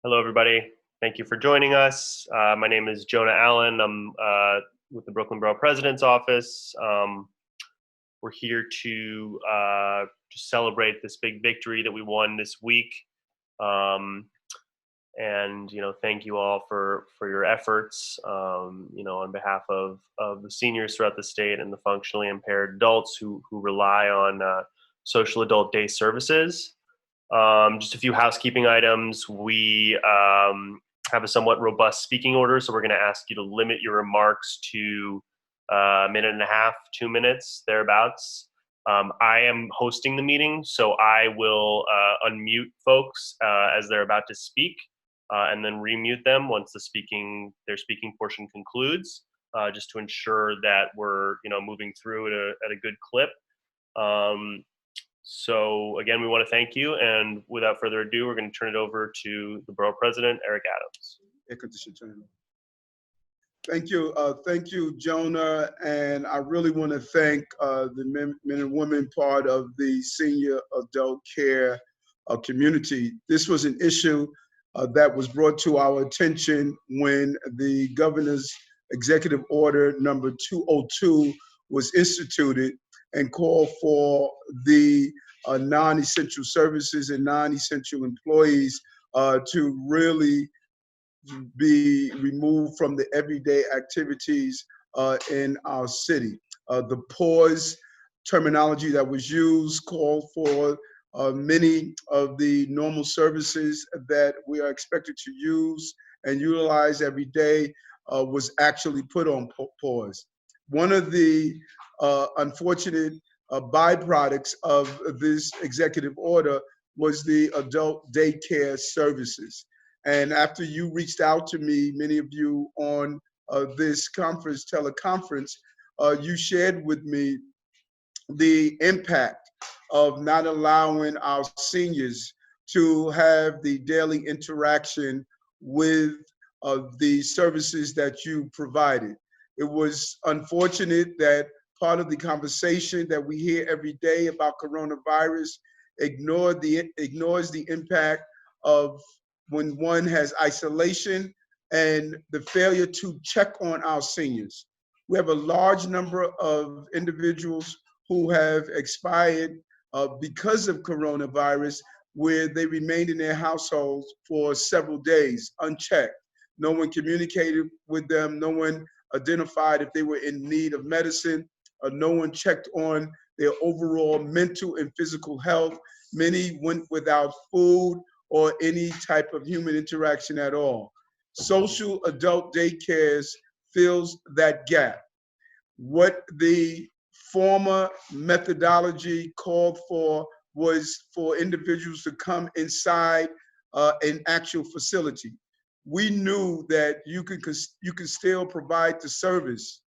Hello, everybody. Thank you for joining us. My name is Jonah Allen. I'm with the Brooklyn Borough President's Office. We're here to just celebrate this big victory that we won this week, and thank you all for your efforts. On behalf of the seniors throughout the state and the functionally impaired adults who rely on social adult day services. Just a few housekeeping items. We have a somewhat robust speaking order, so we're going to ask you to limit your remarks to a minute and a half, 2 minutes, thereabouts. I am hosting the meeting, so I will unmute folks as they're about to speak, and then remute them once their speaking portion concludes, just to ensure that we're moving through at a good clip. So again, we want to thank you, and without further ado, we're going to turn it over to the Borough President, Eric Adams. Thank you, Jonah, and I really want to thank the men and women part of the senior adult care community. This was an issue that was brought to our attention when the governor's executive order number 202 was instituted and called for the non-essential services and non-essential employees to really be removed from the everyday activities in our city. The pause terminology that was used called for many of the normal services that we are expected to use and utilize every day was actually put on pause. One of the unfortunate byproducts of this executive order was the adult daycare services. And after you reached out to me, many of you on this teleconference, you shared with me the impact of not allowing our seniors to have the daily interaction with the services that you provided. It was unfortunate that part of the conversation that we hear every day about coronavirus ignores the impact of when one has isolation and the failure to check on our seniors. We have a large number of individuals who have expired because of coronavirus, where they remained in their households for several days unchecked. No one communicated with them. No one identified if they were in need of medicine. No one checked on their overall mental and physical health. Many went without food or any type of human interaction at all. Social adult daycares fills that gap. What the former methodology called for was for individuals to come inside an actual facility. We knew that you could still provide the service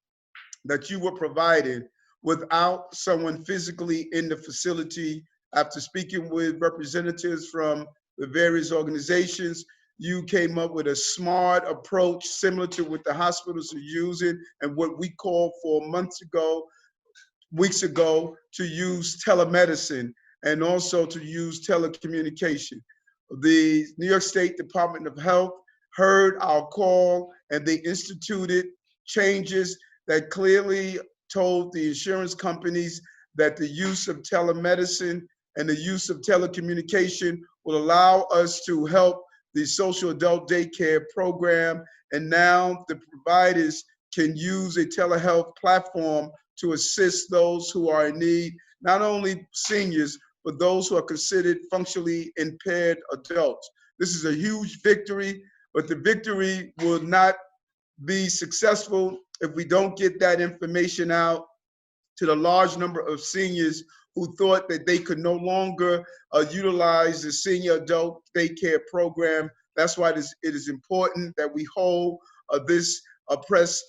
that you were providing without someone physically in the facility. After speaking with representatives from the various organizations, you came up with a smart approach similar to what the hospitals are using and what we called for weeks ago, to use telemedicine and also to use telecommunication. The New York State Department of Health heard our call and they instituted changes that clearly told the insurance companies that the use of telemedicine and the use of telecommunication will allow us to help the social adult daycare program. And now the providers can use a telehealth platform to assist those who are in need, not only seniors, but those who are considered functionally impaired adults. This is a huge victory, but the victory will not be successful if we don't get that information out to the large number of seniors who thought that they could no longer utilize the senior adult daycare program. That's why it is important that we hold this press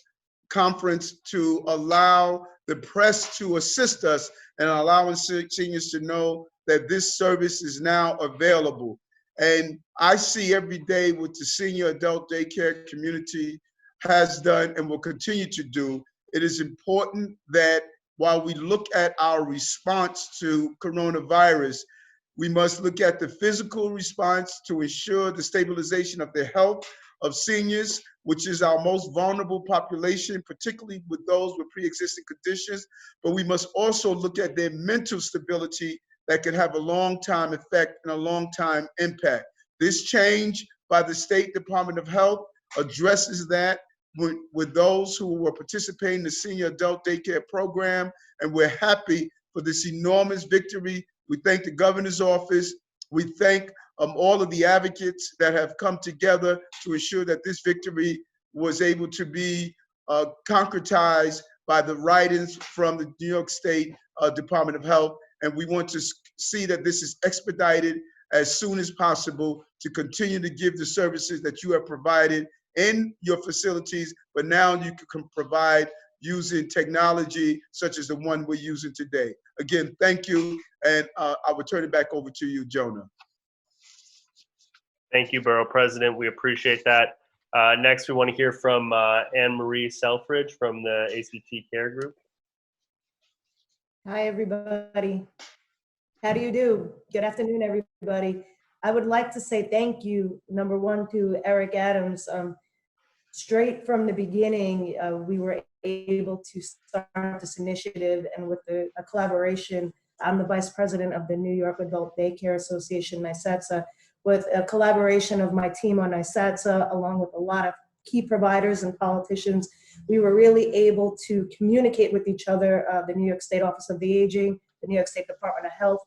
conference to allow the press to assist us and allowing seniors to know that this service is now available. And I see every day what the senior adult daycare community has done and will continue to do. It is important that while we look at our response to coronavirus, We must look at the physical response to ensure the stabilization of the health of seniors, which is our most vulnerable population, particularly with those with pre-existing conditions. But we must also look at their mental stability that can have a long-time effect and a long-time impact. This change by the State Department of Health addresses that with those who were participating in the senior adult daycare program, and we're happy for this enormous victory. We thank the governor's office. We thank all of the advocates that have come together to ensure that this victory was able to be concretized by the writings from the New York State Department of Health. And we want to see that this is expedited as soon as possible to continue to give the services that you have provided in your facilities, but now you can provide using technology such as the one we're using today. Again, thank you, and I will turn it back over to you, Jonah. Thank you, Borough President. We appreciate that. Next, we want to hear from Marie Selfridge from the ACT Care Group. Hi, everybody. How do you do? Good afternoon, everybody. I would like to say thank you, number one, to Eric Adams. Straight from the beginning, we were able to start this initiative, and with a collaboration, I'm the Vice President of the New York Adult Daycare Association, NYSADSA, with a collaboration of my team on NYSADSA, along with a lot of key providers and politicians. We were really able to communicate with each other, the New York State Office of the Aging, the New York State Department of Health,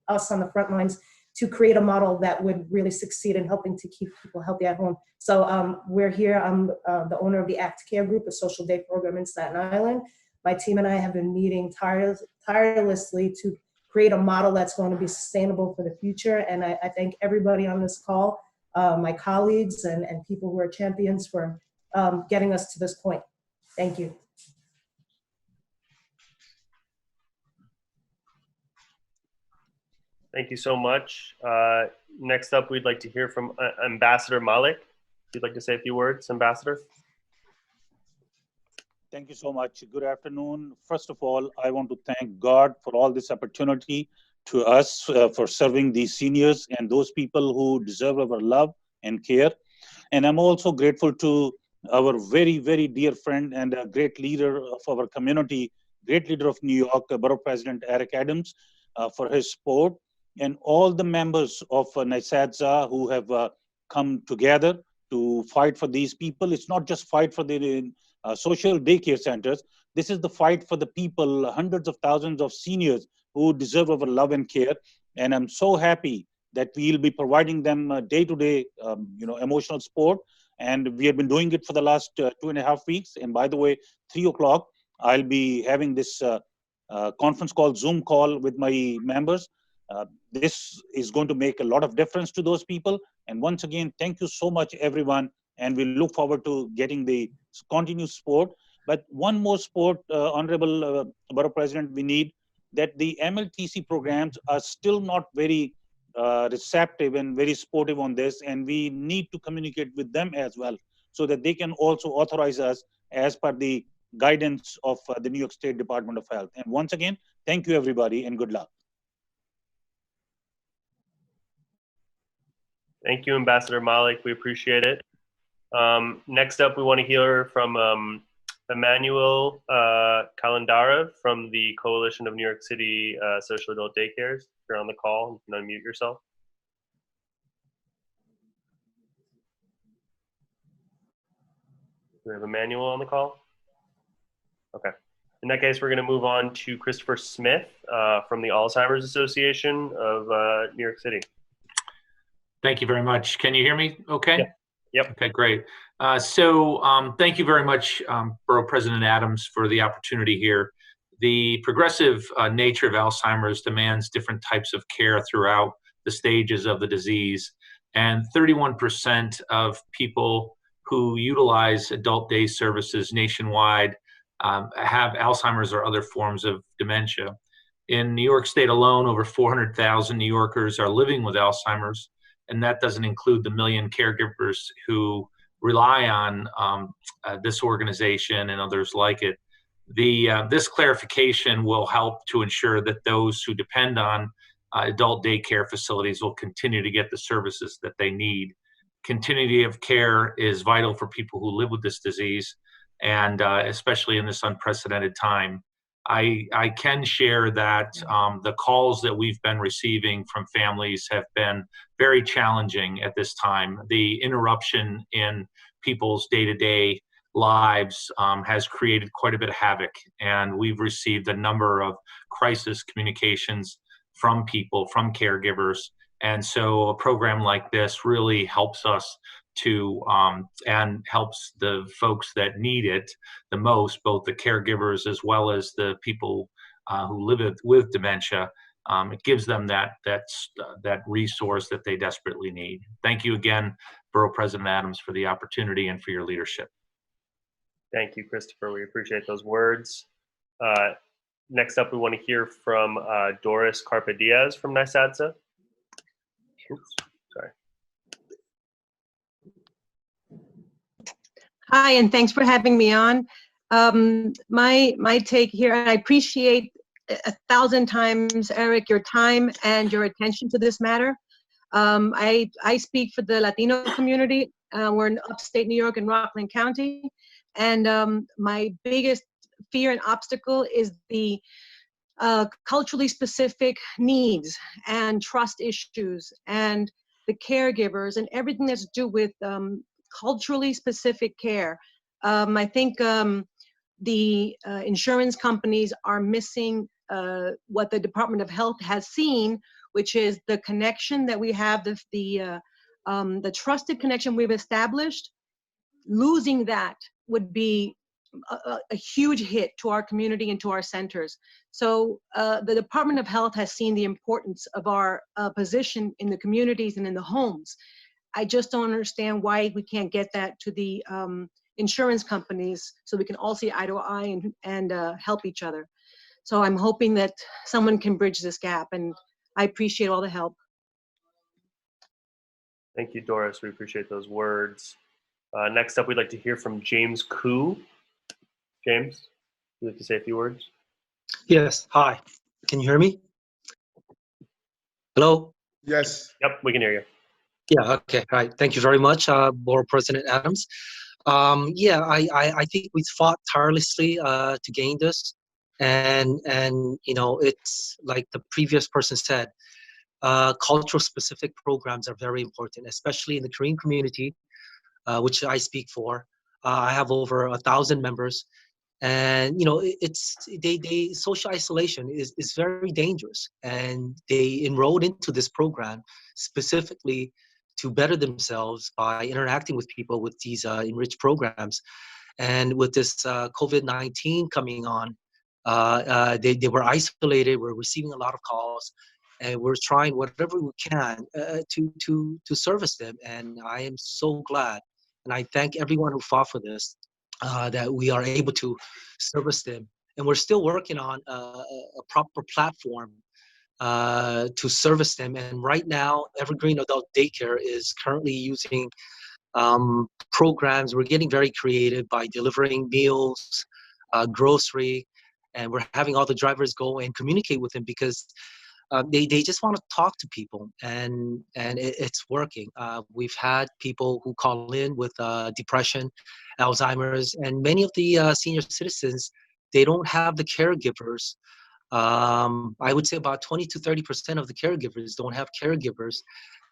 us on the front lines, to create a model that would really succeed in helping to keep people healthy at home. So we're here. I'm the owner of the ACT Care Group, a social day program in Staten Island. My team and I have been meeting tirelessly to create a model that's going to be sustainable for the future. And I thank everybody on this call, my colleagues and people who are champions for getting us to this point. Thank you. Thank you so much. Next up, we'd like to hear from Ambassador Malik. If you'd like to say a few words, Ambassador. Thank you so much. Good afternoon. First of all, I want to thank God for all this opportunity to us for serving these seniors and those people who deserve our love and care. And I'm also grateful to our very, very dear friend and a great leader of our community, great leader of New York, Borough President Eric Adams, for his support, and all the members of NYSADSA who have come together to fight for these people. It's not just fight for the social daycare centers. This is the fight for the people, hundreds of thousands of seniors who deserve our love and care. And I'm so happy that we'll be providing them day-to-day, emotional support. And we have been doing it for the last 2.5 weeks. And by the way, 3 o'clock, I'll be having this conference call, Zoom call with my members. This is going to make a lot of difference to those people. And once again, thank you so much, everyone. And we look forward to getting the continued support. But one more support, Honorable Borough President, we need that the MLTC programs are still not very receptive and very supportive on this. And we need to communicate with them as well, so that they can also authorize us as per the guidance of the New York State Department of Health. And once again, thank you, everybody, and good luck. Thank you, Ambassador Malik. We appreciate it. Next up, we want to hear from Emmanuel Kalandara from the Coalition of New York City Social Adult Daycares. If you're on the call, you can unmute yourself. Do we have Emmanuel on the call? Okay. In that case, we're going to move on to Christopher Smith from the Alzheimer's Association of New York City. Thank you very much. Can you hear me okay? Yeah. Yep. Okay, great. So thank you very much, Borough President Adams, for the opportunity here. The progressive nature of Alzheimer's demands different types of care throughout the stages of the disease. And 31% of people who utilize adult day services nationwide have Alzheimer's or other forms of dementia. In New York State alone, over 400,000 New Yorkers are living with Alzheimer's, and that doesn't include the million caregivers who rely on this organization and others like it. This clarification will help to ensure that those who depend on adult daycare facilities will continue to get the services that they need. Continuity of care is vital for people who live with this disease, and especially in this unprecedented time. I can share that the calls that we've been receiving from families have been very challenging at this time. The interruption in people's day-to-day lives has created quite a bit of havoc, and we've received a number of crisis communications from people, from caregivers. And so a program like this really helps us to and helps the folks that need it the most, both the caregivers as well as the people who live with dementia. It gives them that resource that they desperately need. Thank you again, Borough President Adams, for the opportunity and for your leadership. Thank you, Christopher. We appreciate those words. Next up, we want to hear from Doris Carpe-Diaz from NYSADSA. Oops, sorry. Hi, and thanks for having me on. My take here, I appreciate 1,000 times, Eric, your time and your attention to this matter. I speak for the Latino community. We're in upstate New York in Rockland County. And my biggest fear and obstacle is the culturally specific needs and trust issues and the caregivers and everything that's to do with culturally specific care. I think the insurance companies are missing what the Department of Health has seen, which is the connection that we have, the trusted connection we've established. Losing that would be a huge hit to our community and to our centers. So the Department of Health has seen the importance of our position in the communities and in the homes. I just don't understand why we can't get that to the insurance companies so we can all see eye to eye and help each other. So I'm hoping that someone can bridge this gap, and I appreciate all the help. Thank you, Doris. We appreciate those words. Next up, we'd like to hear from James Koo. James, would you like to say a few words? Yes, hi. Can you hear me? Hello? Yes. Yep, we can hear you. Yeah, okay, right. Thank you very much, Borough President Adams. Yeah, I think we fought tirelessly to gain this. And you know, it's like the previous person said, cultural specific programs are very important, especially in the Korean community, which I speak for. I have over 1,000 members. And you know, they social isolation is very dangerous, and they enrolled into this program specifically to better themselves by interacting with people with these enriched programs. And with this COVID-19 coming on, they were isolated. We're receiving a lot of calls, and we're trying whatever we can to service them. And I am so glad, and I thank everyone who fought for this. That we are able to service them. And we're still working on a proper platform to service them. And right now, Evergreen Adult Daycare is currently using programs. We're getting very creative by delivering meals, grocery, and we're having all the drivers go and communicate with them because they just want to talk to people, and it's working. We've had people who call in with depression, Alzheimer's, and many of the senior citizens, they don't have the caregivers. I would say about 20 to 30% of the caregivers don't have caregivers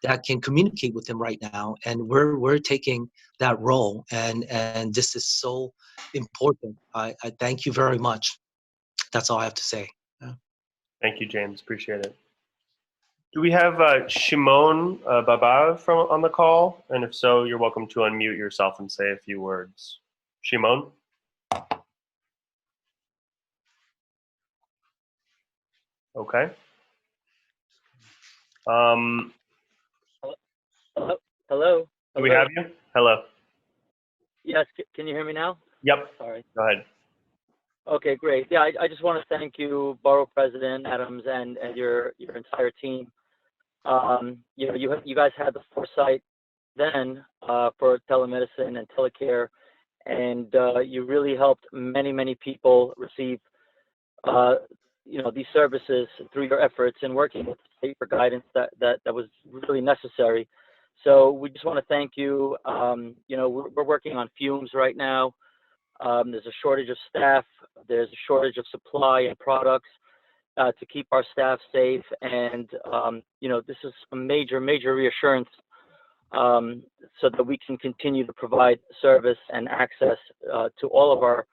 that can communicate with them right now, and we're taking that role, and this is so important. I thank you very much. That's all I have to say. Thank you, James. Appreciate it. Do we have Shamone Baba on the call? And if so, you're welcome to unmute yourself and say a few words. Shamone? Okay. Hello? Do we have you? Hello. Yes, can you hear me now? Yep. Sorry. Go ahead. Okay, great. Yeah, I just want to thank you, Borough President Adams, and your entire team. You know, you guys had the foresight then for telemedicine and telecare, and you really helped many people receive these services through your efforts and working with the state for guidance that was really necessary. So we just want to thank you. We're working on fumes right now. There's a shortage of staff. There's a shortage of supply and products to keep our staff safe. And, this is a major, major reassurance so that we can continue to provide service and access to all of our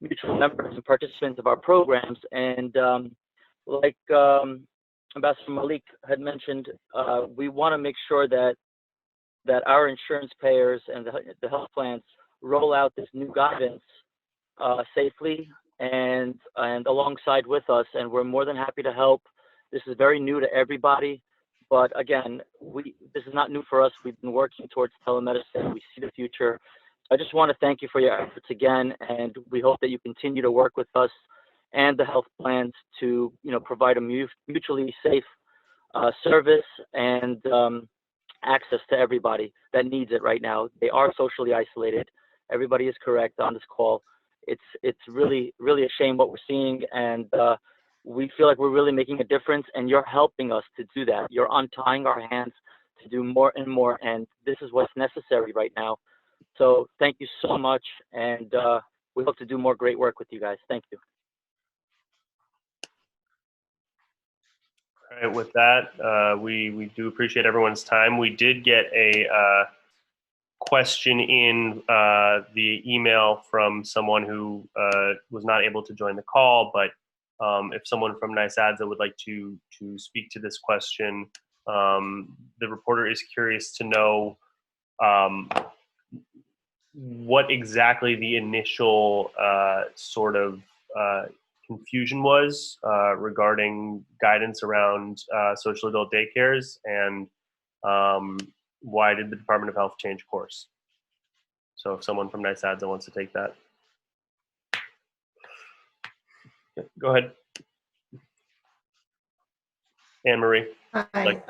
mutual members and participants of our programs. And like Ambassador Malik had mentioned, we want to make sure that our insurance payers and the health plans roll out this new guidance safely and alongside with us. And we're more than happy to help. This is very new to everybody. But again, this is not new for us. We've been working towards telemedicine. We see the future. I just want to thank you for your efforts again, and we hope that you continue to work with us and the health plans to, provide a mutually safe service and access to everybody that needs it right now. They are socially isolated. Everybody is correct on this call. It's really, really a shame what we're seeing, and we feel like we're really making a difference, and you're helping us to do that. You're untying our hands to do more and more, and this is what's necessary right now. So thank you so much, and we hope to do more great work with you guys. Thank you. All right, with that, we do appreciate everyone's time. We did get a question in the email from someone who was not able to join the call, but if someone from NYSADSA would like to speak to this question, the reporter is curious to know what exactly the initial sort of confusion was regarding guidance around social adult daycares, and why did the Department of Health change course? So if someone from NYSADSA wants to take that. Yeah, go ahead. Anne-Marie. Hi.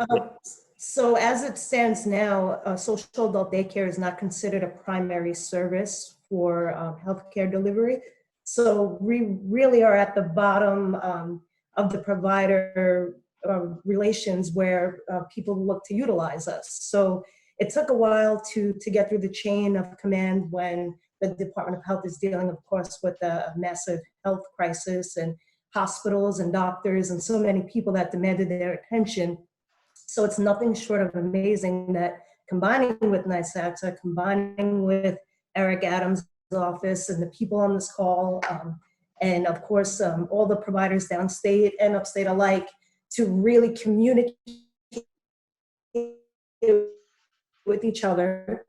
So as it stands now, social adult daycare is not considered a primary service for healthcare delivery. So we really are at the bottom of the provider relations where people look to utilize us. So it took a while to get through the chain of command when the Department of Health is dealing, of course, with a massive health crisis and hospitals and doctors and so many people that demanded their attention. So it's nothing short of amazing that combining with NYSADSA, combining with Eric Adams' office and the people on this call, and of course, all the providers downstate and upstate alike, to really communicate with each other,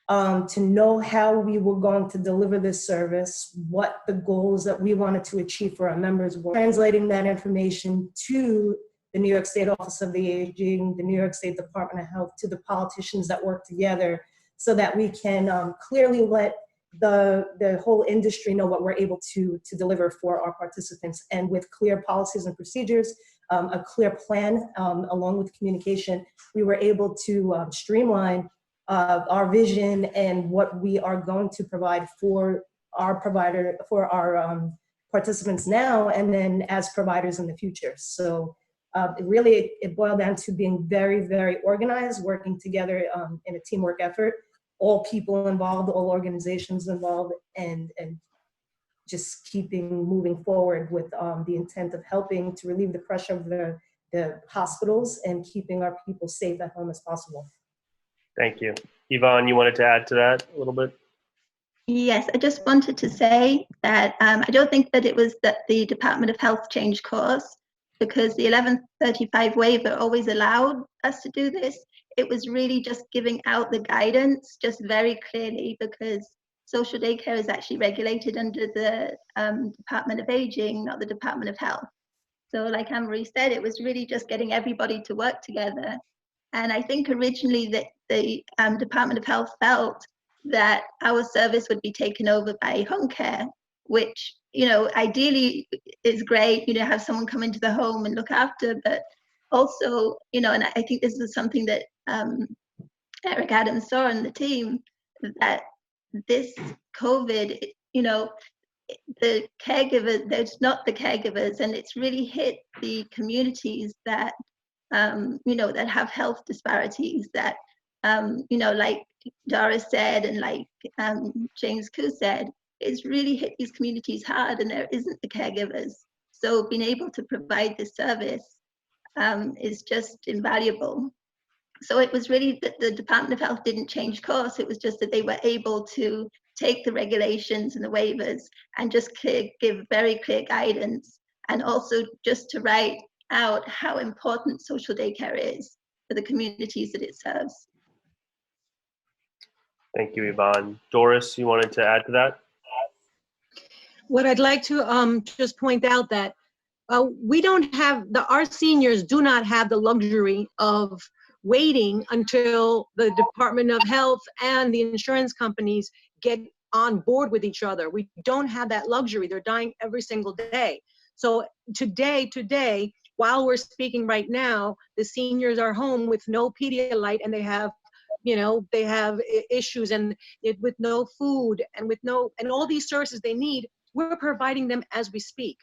to know how we were going to deliver this service, what the goals that we wanted to achieve for our members were, translating that information to the New York State Office of the Aging, the New York State Department of Health, to the politicians that work together, so that we can clearly let the whole industry know what we're able to deliver for our participants, and with clear policies and procedures, a clear plan, along with communication, we were able to streamline our vision and what we are going to provide for our participants now, and then as providers in the future. So it boiled down to being very, very organized, working together in a teamwork effort, all people involved, all organizations involved, and just moving forward with the intent of helping to relieve the pressure of the hospitals and keeping our people safe at home as possible. Thank you. Yvonne, you wanted to add to that a little bit? Yes, I just wanted to say that I don't think that it was that the Department of Health changed course, because the 1135 waiver always allowed us to do this. It was really just giving out the guidance just very clearly, because social daycare is actually regulated under the Department of Aging, not the Department of Health. So like Anne-Marie said, it was really just getting everybody to work together. And I think originally that the Department of Health felt that our service would be taken over by home care, which, ideally is great, have someone come into the home and look after, but also, and I think this is something that Eric Adams saw in the team, that this COVID, the caregivers, there's not the caregivers, and it's really hit the communities that, you know, that have health disparities that, you know, like Doris said, and like James Koo said, it's really hit these communities hard, and there isn't the caregivers. So being able to provide this service is just invaluable. So it was really that the Department of Health didn't change course. It was just that they were able to take the regulations and the waivers and just give very clear guidance, and also just to write out how important social daycare is for the communities that it serves. Thank you, Yvonne. Doris, you wanted to add to that? What I'd like to just point out that we don't have, our seniors do not have the luxury of waiting until the Department of Health and the insurance companies get on board with each other. We don't have that luxury. They're dying every single day. So today, while we're speaking right now, the seniors are home with no Pedialyte, and they have, you know, they have issues and with no food and with no, and all these services they need, we're providing them as we speak.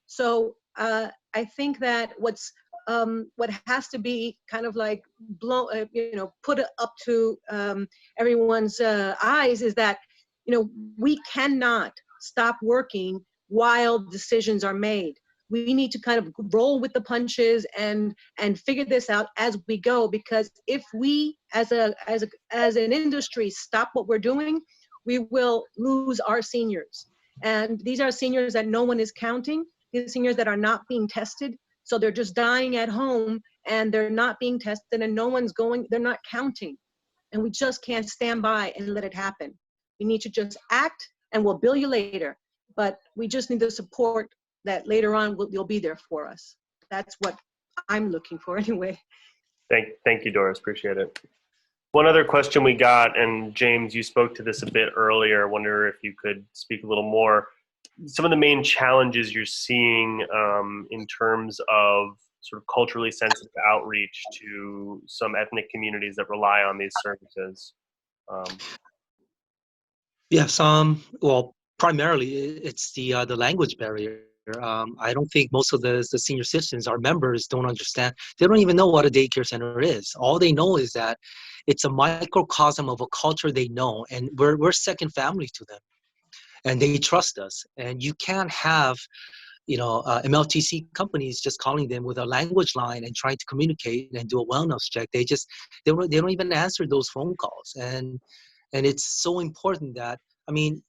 So I think that what has to be kind of like you know, put up to everyone's eyes is that, you know, we cannot stop working while decisions are made. We need to kind of roll with the punches and figure this out as we go, because if we as an industry stop what we're doing, we will lose our seniors. And these are seniors that no one is counting. These are seniors that are not being tested. So they're just dying at home and they're not being tested, and no one's going, they're not counting. And we just can't stand by and let it happen. We need to just act, and we'll bill you later. But we just need the support that later on you'll be there for us. That's what I'm looking for anyway. Thank you, Doris. Appreciate it. One other question we got, and James, you spoke to this a bit earlier. I wonder if you could speak a little more. Some of the main challenges you're seeing in terms of sort of culturally sensitive outreach to some ethnic communities that rely on these services. Yes, well, primarily it's the language barrier. I don't think most of the senior citizens, our members, don't understand. They don't even know what a daycare center is. All they know is that it's a microcosm of a culture they know, and we're second family to them, and they trust us. And you can't have, you know, MLTC companies just calling them with a language line and trying to communicate and do a wellness check. They don't even answer those phone calls, and it's so important that, I mean,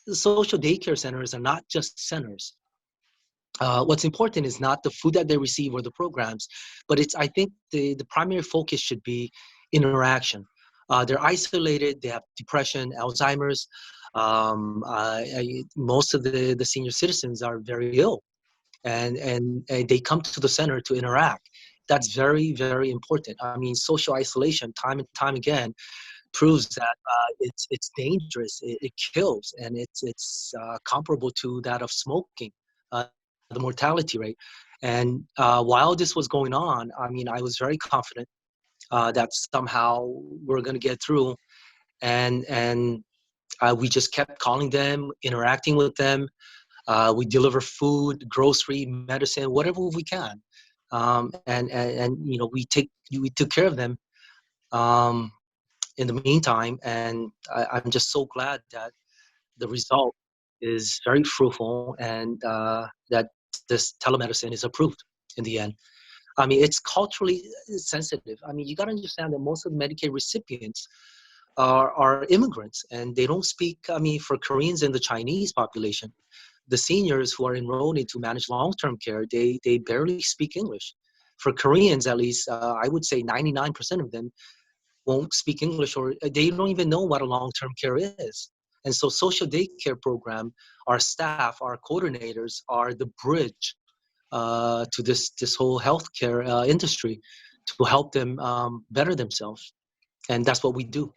the social daycare centers are not just centers. What's important is not the food that they receive or the programs, but I think the primary focus should be interaction. They're isolated, they have depression, Alzheimer's. Most of the senior citizens are very ill, and they come to the center to interact. That's very, very important. I mean, social isolation, time and time again, proves that it's dangerous, it kills, and it's comparable to that of smoking, the mortality rate. And while this was going on, I mean, I was very confident that somehow we're going to get through, and we just kept calling them, interacting with them. We deliver food, grocery, medicine, whatever we can, and you know, we took care of them in the meantime. And I'm just so glad that the result is very fruitful, and that this telemedicine is approved in the end. I mean, it's culturally sensitive. I mean, you got to understand that most of the Medicaid recipients are immigrants, and they don't speak, I mean, for Koreans and the Chinese population, the seniors who are enrolled into managed long-term care, they barely speak English. For Koreans, at least, I would say 99% of them won't speak English, or they don't even know what a long-term care is. And so social daycare program, our staff, our coordinators are the bridge to this whole healthcare industry to help them better themselves. And that's what we do.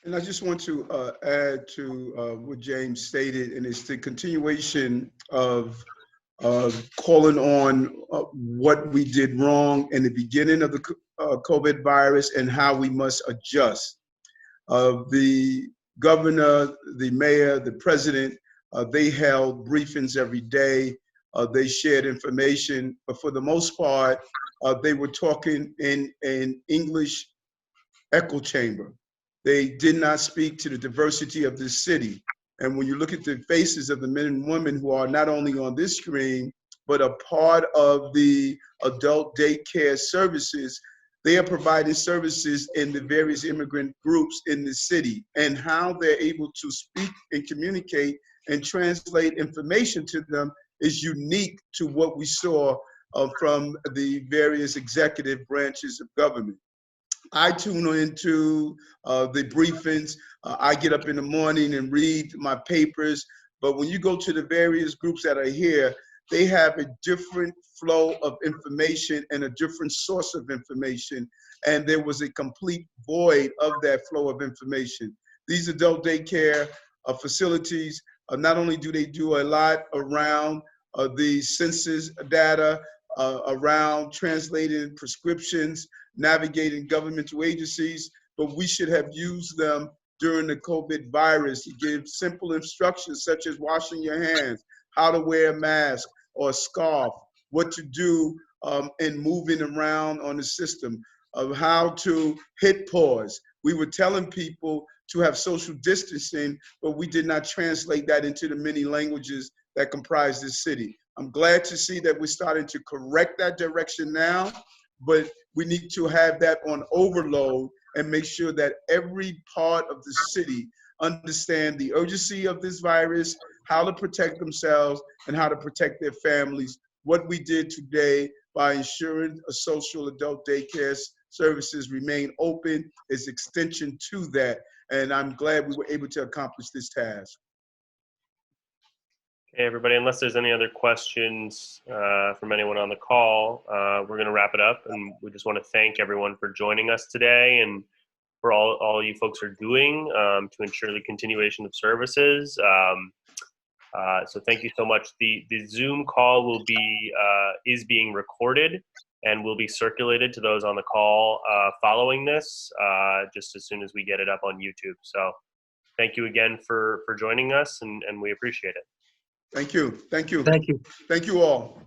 And I just want to add to what James stated, and it's the continuation of calling on what we did wrong in the beginning of the COVID virus and how we must adjust. The governor, the mayor, the president They held briefings every day. They shared information, but for the most part, they were talking in an English echo chamber. They did not speak to the diversity of this city. And when you look at the faces of the men and women who are not only on this screen, but a part of the adult daycare services, they are providing services in the various immigrant groups in the city, and how they're able to speak and communicate and translate information to them is unique to what we saw from the various executive branches of government. I tune into the briefings. I get up in the morning and read my papers. But when you go to the various groups that are here, they have a different flow of information and a different source of information. And there was a complete void of that flow of information. These adult daycare facilities, not only do they do a lot around the census data, around translating prescriptions, navigating governmental agencies, but we should have used them during the COVID virus to give simple instructions such as washing your hands, how to wear a mask or a scarf, what to do in moving around on the system, of how to hit pause. We were telling people to have social distancing, but we did not translate that into the many languages that comprise this city. I'm glad to see that we're starting to correct that direction now, but we need to have that on overload and make sure that every part of the city understand the urgency of this virus, how to protect themselves, and how to protect their families. What we did today by ensuring a social adult daycare services remain open is extension to that. And I'm glad we were able to accomplish this task. Okay, everybody, unless there's any other questions from anyone on the call, we're going to wrap it up. And we just want to thank everyone for joining us today and for all you folks are doing to ensure the continuation of services. So thank you so much. The Zoom call will be is being recorded and will be circulated to those on the call following this, just as soon as we get it up on YouTube. So thank you again for joining us, and we appreciate it. Thank you. Thank you. Thank you. Thank you all.